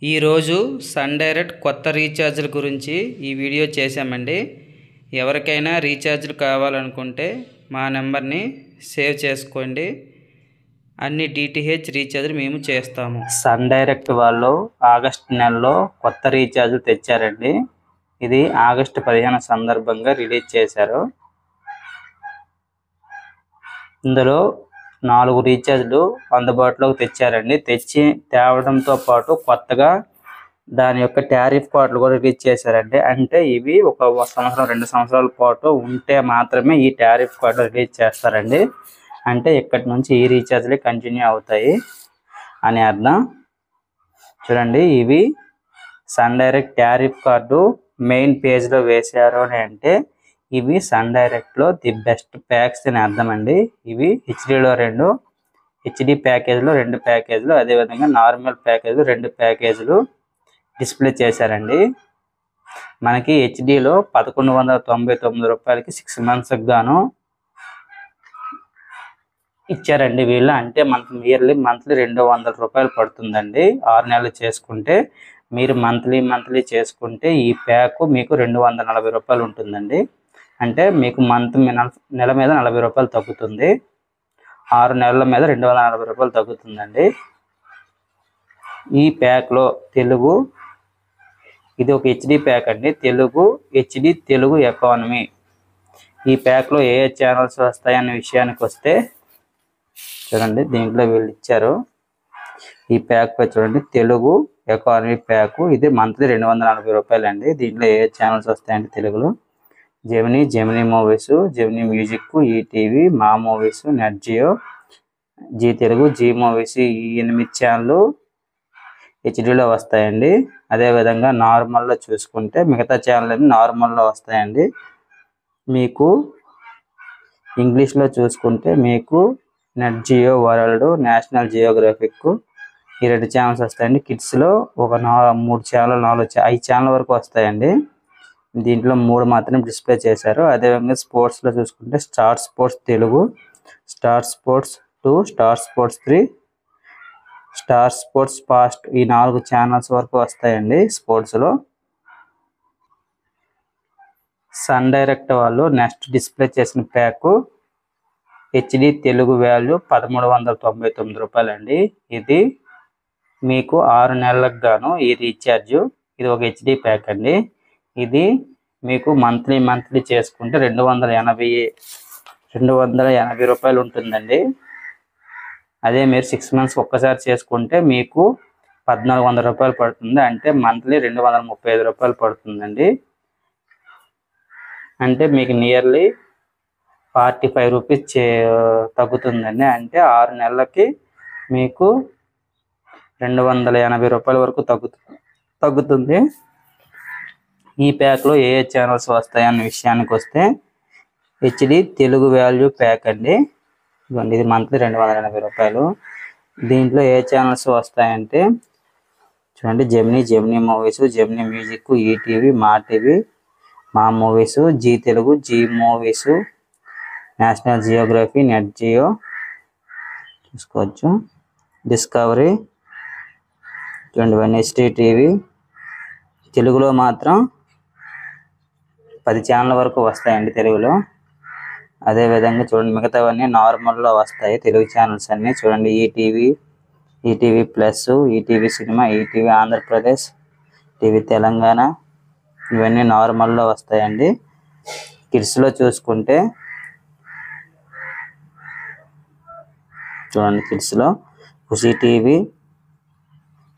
ఈరోజు sun direct కొత్త రీఛార్జ్ల గురించి ఈ వీడియో చేశామండి. ఎవరికైనా రీఛార్జ్లు కావాలనుకుంటే మా నెంబర్ని సేవ్ చేసుకోండి. అన్ని డిటిహెచ్ రీఛార్జ్లు మేము చేస్తాము. సన్ డైరెక్ట్ వాళ్ళు ఆగస్టు నెలలో కొత్త రీఛార్జ్లు తెచ్చారండి. ఇది ఆగస్టు 15 సందర్భంగా రిలీజ్ చేశారు. ఇందులో 4 రీఛార్జ్లు అందుబాటులోకి తెచ్చారండి. తేవడంతో పాటు కొత్తగా దాని యొక్క టారిఫ్ కార్డులు కూడా రిలీజ్ చేశారండి. అంటే ఇవి ఒక సంవత్సరం 2 సంవత్సరాల పాటు ఉంటే మాత్రమే ఈ టారిఫ్ కార్డు రిలీజ్ చేస్తారండి. అంటే ఇక్కడి నుంచి ఈ రీఛార్జ్లే కంటిన్యూ అవుతాయి అని అర్థం. చూడండి, ఇవి sun direct tariff card main పేజ్లో వేశారు అని అంటే ఇవి సన్ డైరెక్ట్లో ది బెస్ట్ ప్యాక్స్ అని అర్థం అండి. ఇవి హెచ్డీలో 2, హెచ్డి ప్యాకేజ్లో 2 ప్యాకేజ్లు, అదేవిధంగా నార్మల్ ప్యాకేజ్లు 2 ప్యాకేజ్లు డిస్ప్లే చేశారండి. మనకి హెచ్డిలో 1199 రూపాయలకి 6 మంత్స్కి గాను ఇచ్చారండి వీళ్ళు. అంటే మనకు మంత్లీ 200 రూపాయలు పడుతుందండి. 6 నెలలు చేసుకుంటే మీరు మంత్లీ చేసుకుంటే ఈ ప్యాక్ మీకు 240 రూపాయలు ఉంటుందండి. అంటే మీకు నెల మీద 40 రూపాయలు తగ్గుతుంది. 6 నెలల మీద 240 రూపాయలు తగ్గుతుందండి. ఈ ప్యాక్లో తెలుగు, ఇది ఒక హెచ్డి ప్యాక్ అండి. HD Telugu economy. ఈ ప్యాక్లో ఏ ఛానల్స్ వస్తాయనే విషయానికి వస్తే చూడండి, దీంట్లో వీళ్ళు ఇచ్చారు. ఈ ప్యాక్ పై చూడండి, తెలుగు ఎకానమీ ప్యాక్. ఇది మంత్లీ 240 రూపాయలు అండి. దీంట్లో ఏ ఛానల్స్ వస్తాయంటే తెలుగులో Gemini movies, Gemini music, ETV, Maa Movies, Nat Geo, Zee Telugu, Zee Movies, ఈ 8 ఛానళ్ళు హెచ్డీలో వస్తాయండి. అదేవిధంగా నార్మల్లో చూసుకుంటే మిగతా ఛానల్ అన్ని నార్మల్లో వస్తాయండి. మీకు ఇంగ్లీష్లో చూసుకుంటే మీకు Nat Geo world, National Geographic, ఈ 2 ఛానల్స్ వస్తాయండి. కిడ్స్లో ఒక 3 ఛానల్ 5 ఛానల్ వరకు వస్తాయండి. దీంట్లో 3 మాత్రమే డిస్ప్లే చేశారు. అదేవిధంగా స్పోర్ట్స్లో చూసుకుంటే star sports Telugu, star sports 2, star sports 3, star sports fast, ఈ 4 ఛానల్స్ వరకు వస్తాయండి స్పోర్ట్స్లో. సన్ డైరెక్ట్ వాళ్ళు నెక్స్ట్ డిస్ప్లే చేసిన ప్యాక్ హెచ్డి తెలుగు వాల్యూ 1399 రూపాయలు అండి. ఇది మీకు 6 నెలలకు గాను ఈ రీఛార్జ్. ఇది ఒక హెచ్డి ప్యాక్ అండి. ఇది మీకు మంత్లీ చేసుకుంటే 280 రూపాయలు ఉంటుందండి. అదే మీరు 6 మంత్స్ ఒక్కసారి చేసుకుంటే మీకు 1400 రూపాయలు పడుతుంది. అంటే మంత్లీ 235 రూపాయలు పడుతుందండి. అంటే మీకు నియర్లీ 45 రూపీస్ తగ్గుతుందండి. అంటే 6 నెలలకి మీకు 280 రూపాయల వరకు తగ్గుతుంది. ఈ ప్యాక్లో ఏ ఛానల్స్ వస్తాయన్న విషయానికి వస్తే హెచ్డి తెలుగు వాల్యూ ప్యాక్ అండి. ఇది మంత్లీ 280 రూపాయలు. దీంట్లో ఏ ఛానల్స్ వస్తాయంటే చూడండి, Gemini movies, Gemini music, ETV, Maa TV, Maa movies, Zee Telugu, Zee movies, National Geography, Nat Geo చూసుకోవచ్చు, డిస్కవరీ, 21 హెచ్డి టీవీ. తెలుగులో మాత్రం 10 ఛానల్ వరకు వస్తాయండి తెలుగులో. అదేవిధంగా చూడండి, మిగతావన్నీ నార్మల్లో వస్తాయి తెలుగు ఛానల్స్ అన్నీ. చూడండి, ETV plus, ETV cinema, ETV Andhra Pradesh, TV Telangana, ఇవన్నీ నార్మల్లో వస్తాయండి. కిడ్స్లో చూసుకుంటే చూడండి, కిడ్స్లో ఖుషి TV,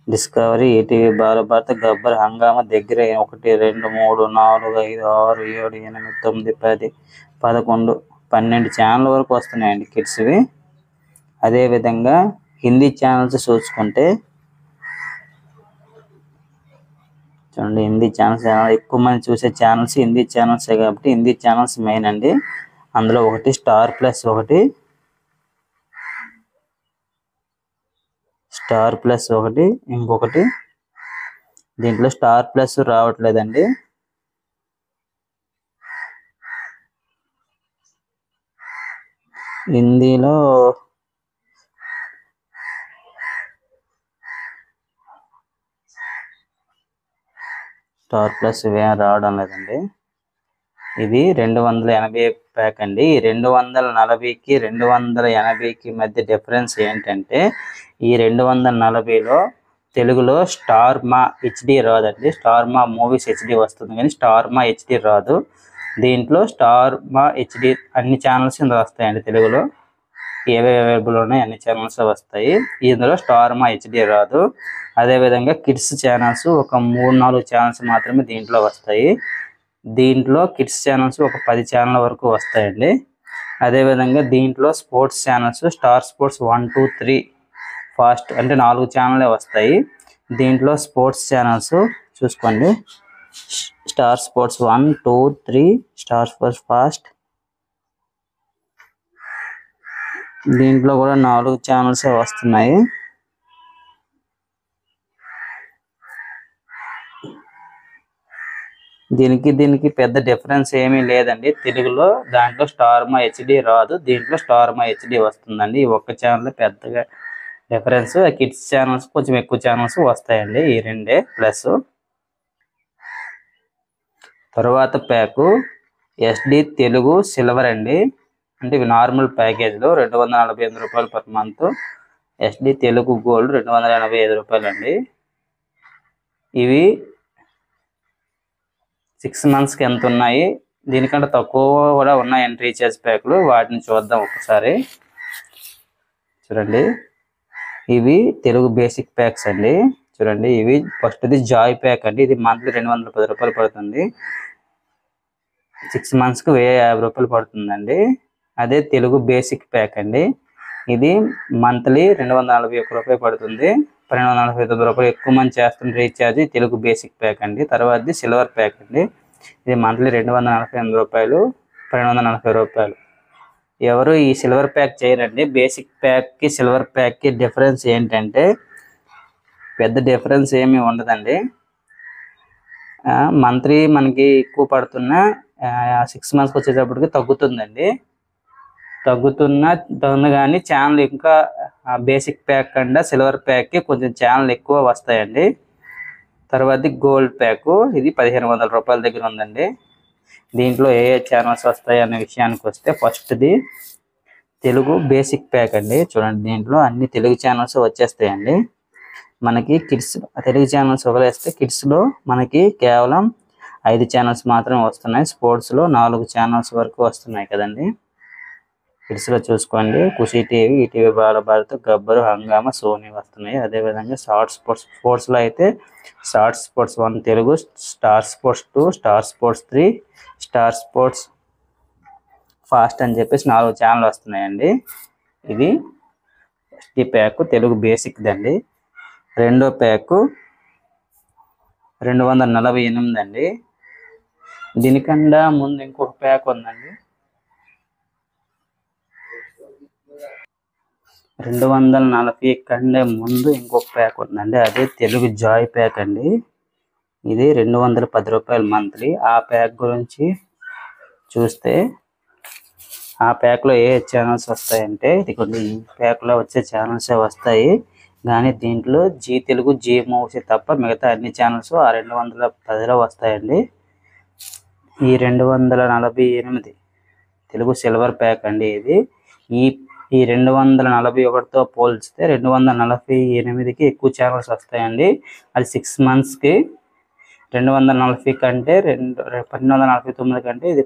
discovery, ETV Balabharata, Gabbar, హంగామా, దగ్గర 1, 2, 3, 4, 5, 6, 7, 8, 9, 10, 11, 12 ఛానల్ వరకు వస్తున్నాయండి కిడ్స్వి. అదేవిధంగా హిందీ ఛానల్స్ చూసుకుంటే చూడండి, హిందీ ఛానల్స్ ఎక్కువ మంది చూసే ఛానల్స్ హిందీ ఛానల్సే కాబట్టి హిందీ ఛానల్స్ మెయిన్ అండి. అందులో ఒకటి స్టార్ ప్లస్, ఇంకొకటి దీంట్లో స్టార్ ప్లస్ రావట్లేదండి. హిందీలో స్టార్ ప్లస్ ఇవేం రావడం లేదండి. ఇది 280 ప్యాక్ అండి. 240కి 280కి మధ్య డిఫరెన్స్ ఏంటంటే ఈ 240లో తెలుగులో స్టార్ మా హెచ్డి రాదండి. స్టార్ మా మూవీస్ హెచ్డి వస్తుంది కానీ స్టార్ మా హెచ్డి రాదు. దీంట్లో స్టార్ మా హెచ్డి అన్ని ఛానల్స్ ఇందులో వస్తాయండి. తెలుగులో ఏవే అవైలబుల్ ఉన్నాయి అన్ని ఛానల్స్ వస్తాయి. ఇందులో స్టార్ మా హెచ్డి రాదు. అదేవిధంగా కిడ్స్ ఛానల్స్ ఒక 3-4 ఛానల్స్ మాత్రమే దీంట్లో వస్తాయి. దీంట్లో కిడ్స్ ఛానల్స్ ఒక 10 ఛానల్ వరకు వస్తాయండి. అదేవిధంగా దీంట్లో sports channels star Sports 1, 2, 3 fast అంటే 4 ఛానళ్ళే వస్తాయి. దీంట్లో స్పోర్ట్స్ ఛానల్స్ చూసుకోండి. Star Sports 1, 2, 3 star sports fast. దీంట్లో కూడా 4 ఛానల్స్ వస్తున్నాయి. దీనికి పెద్ద డిఫరెన్స్ ఏమీ లేదండి. తెలుగులో దాంట్లో స్టార్ మా హెచ్డి రాదు, దీంట్లో స్టార్ మా హెచ్డి వస్తుందండి. ఈ ఒక్క ఛానల్ పెద్దగా డిఫరెన్స్. కిడ్స్ ఛానల్స్ కొంచెం ఎక్కువ ఛానల్స్ వస్తాయండి. ఈ రెండే ప్లస్. తర్వాత ప్యాకు ఎస్డి తెలుగు సిల్వర్ అండి. అంటే ఇవి నార్మల్ ప్యాకేజ్లో 248 రూపాయలు per month. SD Telugu gold 285 రూపాయలు అండి. ఇవి 6 మంత్స్కి ఎంత ఉన్నాయి, దీనికంటే తక్కువ కూడా ఉన్నాయండి రీఛార్జ్ ప్యాక్లు. వాటిని చూద్దాం ఒకసారి. చూడండి, ఇవి తెలుగు బేసిక్ ప్యాక్స్ అండి. చూడండి, ఇవి ఫస్ట్ది జాయ్ ప్యాక్ అండి. ఇది మంత్లీ 210 రూపాయలు పడుతుంది. 6 మంత్స్కి 1050 రూపాయలు పడుతుందండి. అదే తెలుగు బేసిక్ ప్యాక్ అండి. ఇది మంత్లీ 241 రూపాయలు పడుతుంది. 249 రూపాయలు. ఎక్కువ మంది చేస్తున్న రీఛార్జ్ తెలుగు బేసిక్ ప్యాక్ అండి. తర్వాతది సిల్వర్ ప్యాక్ అండి. ఇది మంత్లీ 248 రూపాయలు, 240 రూపాయలు. ఎవరు ఈ సిల్వర్ ప్యాక్ చేయరండి. బేసిక్ ప్యాక్కి సిల్వర్ ప్యాక్కి డిఫరెన్స్ ఏంటంటే పెద్ద డిఫరెన్స్ ఏమీ ఉండదండి. మంత్లీ మనకి ఎక్కువ పడుతున్న 6 మంత్స్కి వచ్చేటప్పటికి తగ్గుతుందండి. తగ్గుతున్న కానీ ఛానల్ ఇంకా బేసిక్ ప్యాక్ కన్నా సిల్వర్ ప్యాక్కి కొంచెం ఛానల్ ఎక్కువ వస్తాయండి. తర్వాత గోల్డ్ ప్యాకు ఇది 1500 రూపాయల దగ్గర ఉందండి. దీంట్లో ఏ ఛానల్స్ వస్తాయి అనే విషయానికి వస్తే ఫస్ట్ది తెలుగు బేసిక్ ప్యాక్ అండి. చూడండి, దీంట్లో అన్ని తెలుగు ఛానల్స్ వచ్చేస్తాయండి. మనకి కిడ్స్ తెలుగు ఛానల్స్ వదిలేస్తే కిడ్స్లో మనకి కేవలం 5 ఛానల్స్ మాత్రమే వస్తున్నాయి. స్పోర్ట్స్లో 4 ఛానల్స్ వరకు వస్తున్నాయి కదండి. కిడ్స్లో చూసుకోండి, ఖుషి టీవీ, ఈటీవీ బాలభారత్, గబ్బరు, హంగామా, సోనీ వస్తున్నాయి. అదేవిధంగా స్పోర్ట్స్లో అయితే star Sports 1 Telugu, star sports 2, star sports 3, star sports fast అని చెప్పేసి 4 ఛానల్ వస్తున్నాయండి. ఇది ఫస్ట్ ప్యాక్ తెలుగు బేసిక్ దండి. రెండో ప్యాకు 248 అండి. దీనికన్నా ముందు ఇంకొక ప్యాక్ ఉందండి. 240 కంటే ముందు ఇంకొక ప్యాక్ ఉందండి. అదే తెలుగు జాయ్ ప్యాక్ అండి. ఇది 210 రూపాయలు మంత్లీ. ఆ ప్యాక్ గురించి చూస్తే ఆ ప్యాక్లో ఏ ఛానల్స్ వస్తాయంటే ఇదిగోండి, ఈ ప్యాక్లో వచ్చే ఛానల్సే వస్తాయి. కానీ దీంట్లో జీ తెలుగు, జీ మూవీస్ తప్ప మిగతా అన్ని ఛానల్స్ ఆ 210లో వస్తాయండి. ఈ 248 తెలుగు సిల్వర్ ప్యాక్ అండి. ఇది ఈ 241తో పోల్చితే 248కి ఎక్కువ ఛానల్స్ వస్తాయండి. అది 6 మంత్స్కి 240 కంటే 1249 కంటే ఇది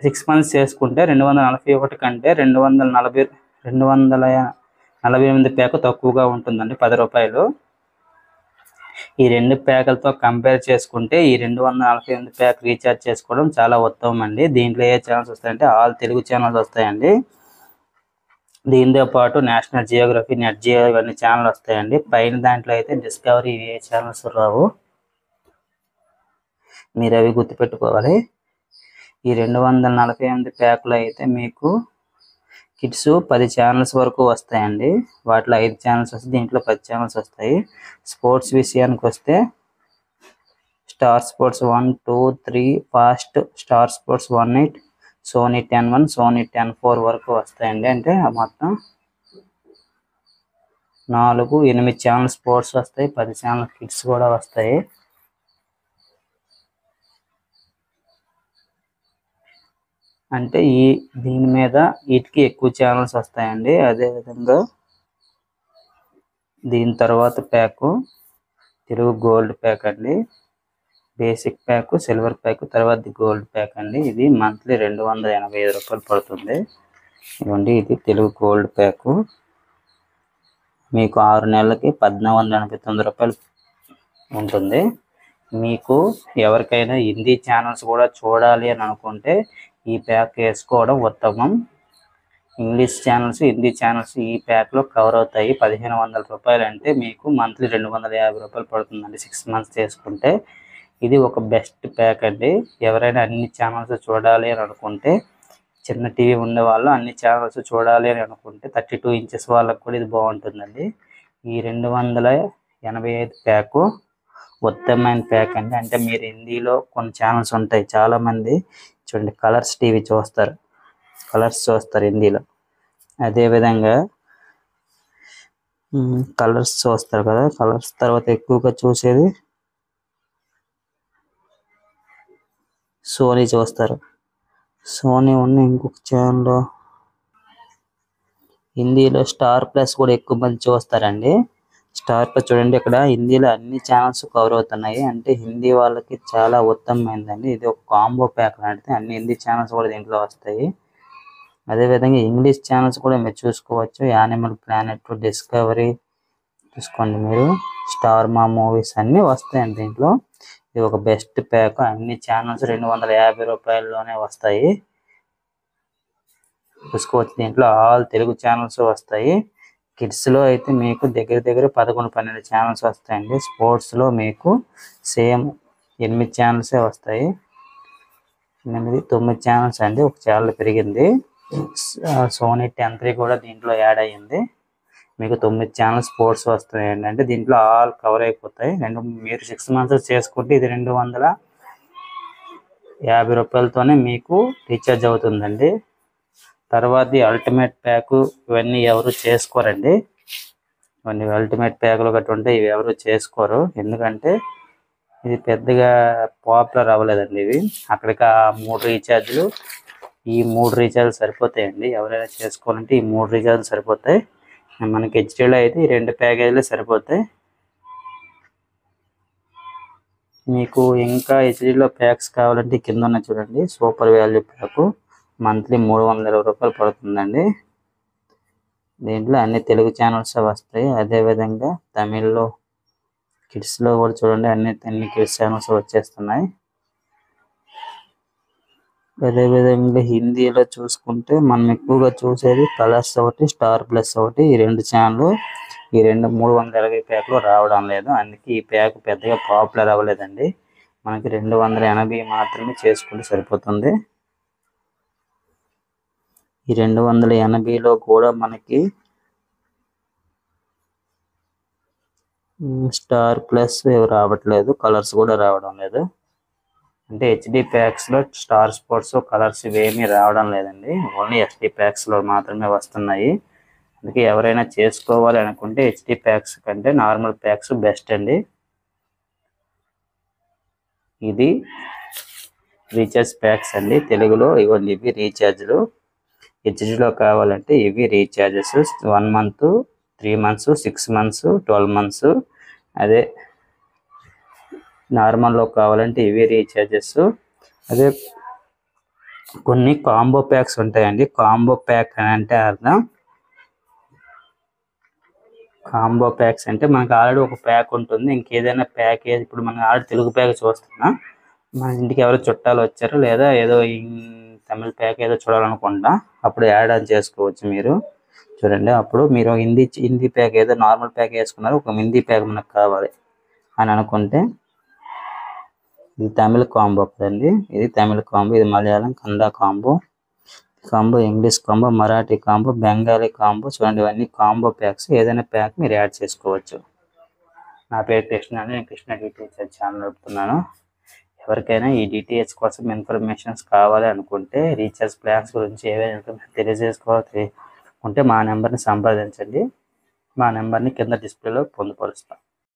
6 మంత్స్ చేసుకుంటే 241 కంటే 248 ప్యాక్ తక్కువగా ఉంటుందండి, 10 రూపాయలు. ఈ రెండు ప్యాకులతో కంపేర్ చేసుకుంటే ఈ 248 ప్యాక్ రీఛార్జ్ చేసుకోవడం చాలా ఉత్తమం అండి. దీంట్లో ఏ ఛానల్స్ వస్తాయంటే ఆల్ తెలుగు ఛానల్స్ వస్తాయండి. దీంతో పాటు నేషనల్ జియోగ్రఫీ, నెట్ జియో ఇవన్నీ ఛానల్ వస్తాయండి. పైన దాంట్లో అయితే డిస్కవరీ ఏ ఛానల్స్ రావు, మీరు అవి గుర్తుపెట్టుకోవాలి. ఈ 248 ప్యాక్లో అయితే మీకు కిడ్స్ 10 ఛానల్స్ వరకు వస్తాయండి. వాటిలో 5 ఛానల్స్ వస్తాయి, దీంట్లో 10 ఛానల్స్ వస్తాయి. స్పోర్ట్స్ విషయానికి వస్తే Star Sports 1, 2, 3 fast, Star Sports 18, Sony 10-1, Sony 10-4 వరకు వస్తాయండి. అంటే మొత్తం 8 ఛానల్ స్పోర్ట్స్ వస్తాయి, 10 ఛానల్ కిడ్స్ కూడా వస్తాయి. అంటే దీని మీద వీటికి ఎక్కువ ఛానల్స్ వస్తాయండి. అదేవిధంగా దీని తర్వాత ప్యాకు తెలుగు గోల్డ్ ప్యాక్ అండి. బేసిక్ ప్యాక్, సిల్వర్ ప్యాక్, తర్వాత గోల్డ్ ప్యాక్ అండి. ఇది మంత్లీ 285 రూపాయలు పడుతుంది. ఇవ్వండి, ఇది తెలుగు గోల్డ్ ప్యాకు. మీకు 6 నెలలకి 1489 రూపాయలు ఉంటుంది. మీకు ఎవరికైనా హిందీ ఛానల్స్ కూడా చూడాలి అని అనుకుంటే ఈ ప్యాక్ వేసుకోవడం ఉత్తమం. ఇంగ్లీష్ ఛానల్స్, హిందీ ఛానల్స్ ఈ ప్యాక్లో కవర్ అవుతాయి. 1500 రూపాయలు అంటే మీకు మంత్లీ 250 రూపాయలు పడుతుందండి 6 మంత్స్ చేసుకుంటే. ఇది ఒక బెస్ట్ ప్యాక్ అండి. ఎవరైనా అన్ని ఛానల్స్ చూడాలి అని అనుకుంటే, చిన్న టీవీ ఉండే వాళ్ళు అన్ని ఛానల్స్ చూడాలి అని అనుకుంటే 32 ఇంచెస్ వాళ్ళకు కూడా ఇది బాగుంటుందండి. ఈ 285 ప్యాకు ఉత్తమమైన ప్యాక్ అండి. అంటే మీరు హిందీలో కొన్ని ఛానల్స్ ఉంటాయి, చాలామంది చూడండి కలర్స్ టీవీ చూస్తారు, కలర్స్ చూస్తారు హిందీలో. అదేవిధంగా కలర్స్ చూస్తారు కదా, కలర్స్ తర్వాత ఎక్కువగా చూసేది సోనీ చూస్తారు. సోనీ ఉన్న ఇంకొక ఛానల్ హిందీలో స్టార్ ప్లస్ కూడా ఎక్కువ మంది చూస్తారండి. స్టార్ ప్లస్ చూడండి, ఇక్కడ హిందీలో అన్ని ఛానల్స్ కవర్ అవుతున్నాయి. అంటే హిందీ వాళ్ళకి చాలా ఉత్తమమైందండి. ఇది ఒక కాంబో ప్యాక్ లాంటిది, అన్ని హిందీ ఛానల్స్ కూడా దీంట్లో వస్తాయి. అదేవిధంగా ఇంగ్లీష్ ఛానల్స్ కూడా మీరు చూసుకోవచ్చు. యానిమల్ ప్లానెట్, డిస్కవరీ చూసుకోండి మీరు, స్టార్ మా మూవీస్ అన్నీ వస్తాయండి దీంట్లో. ఇది ఒక బెస్ట్ ప్యాక్. అన్ని ఛానల్స్ 250 రూపాయల్లోనే వస్తాయి, చూసుకోవచ్చు. దీంట్లో ఆల్ తెలుగు ఛానల్స్ వస్తాయి. కిడ్స్లో అయితే మీకు దగ్గర దగ్గర 11-12 ఛానల్స్ వస్తాయండి. స్పోర్ట్స్లో మీకు సేమ్ 8 ఛానల్సే వస్తాయి. 9 ఛానల్స్ అండి, ఒక ఛానల్ పెరిగింది. సోనీ 10 కూడా దీంట్లో యాడ్ అయ్యింది. మీకు 9 ఛానల్స్ స్పోర్ట్స్ వస్తాయండి. అంటే దీంట్లో ఆల్ కవర్ అయిపోతాయి. మీరు 6 మంత్స్ చేసుకుంటే ఇది 250 రూపాయలతోనే మీకు రీఛార్జ్ అవుతుందండి. తర్వాత అల్టిమేట్ ప్యాక్ ఇవన్నీ ఎవరు చేసుకోరండి. ఇవన్నీ అల్టిమేట్ ప్యాకులు గట్రా ఉంటే ఇవి ఎవరు చేసుకోరు, ఎందుకంటే ఇది పెద్దగా పాపులర్ అవ్వలేదండి. ఇవి అక్కడికి ఆ 3 రీఛార్జ్లు, ఈ 3 రీఛార్జ్లు సరిపోతాయండి. ఎవరైనా చేసుకోవాలంటే ఈ 3 రీఛార్జ్లు సరిపోతాయి. మనకి హెచ్డీలో అయితే ఈ 2 ప్యాకేజీలు సరిపోతాయి. మీకు ఇంకా హెచ్డీలో ప్యాక్స్ కావాలంటే కింద ఉన్న చూడండి, సూపర్ వాల్యూ ప్యాక్ మంత్లీ 320 రూపాయలు పడుతుందండి. దీంట్లో అన్ని తెలుగు ఛానల్స్ వస్తాయి. అదేవిధంగా తమిళ్లో కిడ్స్లో కూడా చూడండి, అన్ని కిడ్స్ ఛానల్స్ వచ్చేస్తున్నాయి. అదేవిధంగా హిందీలో చూసుకుంటే మనం ఎక్కువగా చూసేది కలర్స్ ఒకటి, స్టార్ ప్లస్ ఒకటి. ఈ 2 ఛానల్ ఈ 320 ప్యాక్లో రావడం లేదు. అందుకే ఈ ప్యాక్ పెద్దగా పాపులర్ అవ్వలేదండి. మనకి 280 మాత్రమే చేసుకుంటే సరిపోతుంది. ఈ 280లో కూడా మనకి స్టార్ ప్లస్ రావట్లేదు, కలర్స్ కూడా రావడం లేదు. అంటే హెచ్డి ప్యాక్స్లో స్టార్ స్పోర్ట్స్, కలర్స్ ఇవేమీ రావడం లేదండి. ఓన్లీ హెచ్డి ప్యాక్స్లో మాత్రమే వస్తున్నాయి. అందుకే ఎవరైనా చేసుకోవాలి అనుకుంటే హెచ్డి ప్యాక్స్ కంటే నార్మల్ ప్యాక్స్ బెస్ట్ అండి. ఇది రీఛార్జ్ ప్యాక్స్ అండి తెలుగులో. ఇవన్నీ ఇవి రీఛార్జ్లు. హెచ్డిలో కావాలంటే ఇవి recharges 1 month, 3 months, 6 months, 12 months. అదే నార్మల్లో కావాలంటే ఇవి రీఛార్జెస్. అదే కొన్ని కాంబో ప్యాక్స్ ఉంటాయండి. కాంబో ప్యాక్ అని అంటే అర్థం, కాంబో ప్యాక్స్ అంటే మనకు ఆల్రెడీ ఒక ప్యాక్ ఉంటుంది. ఇంకేదైనా ప్యాకేజ్, ఇప్పుడు మనం ఆల్రెడీ తెలుగు ప్యాక్ చూస్తున్నాం, మన ఇంటికి ఎవరో చుట్టాలు వచ్చారు, లేదా ఏదో తమిళ ప్యాక్ ఏదో చూడాలనుకుంటా, అప్పుడు యాడ్ ఆన్ చేసుకోవచ్చు మీరు. చూడండి, అప్పుడు మీరు హిందీ ప్యాక్ ఏదో నార్మల్ ప్యాక్ వేసుకున్నారు, ఒక హిందీ ప్యాక్ మనకు కావాలి అని అనుకుంటే ఇది తమిళ కాంబో కదండి. ఇది తమిళ కాంబో, ఇది Malayalam Kannada combo, English combo, Marathi combo, Bengali combo. చూడండి, ఇవన్నీ కాంబో ప్యాక్స్. ఏదైనా ప్యాక్ మీరు యాడ్ చేసుకోవచ్చు. నా పేరు కృష్ణ అండి, నేను కృష్ణ డిటిహెచ్ ఛానల్ నడుపుతున్నాను. ఎవరికైనా ఈ డిటిహెచ్ కోసం ఇన్ఫర్మేషన్స్ కావాలి అనుకుంటే, రీఛార్జ్ ప్లాన్స్ గురించి ఏవైనా ఇన్ఫర్మేషన్ తెలియజేసుకోవాలి ఉంటే మా నెంబర్ని సంప్రదించండి. మా నెంబర్ని కింద డిస్ప్లేలో పొందుపరుస్తాం.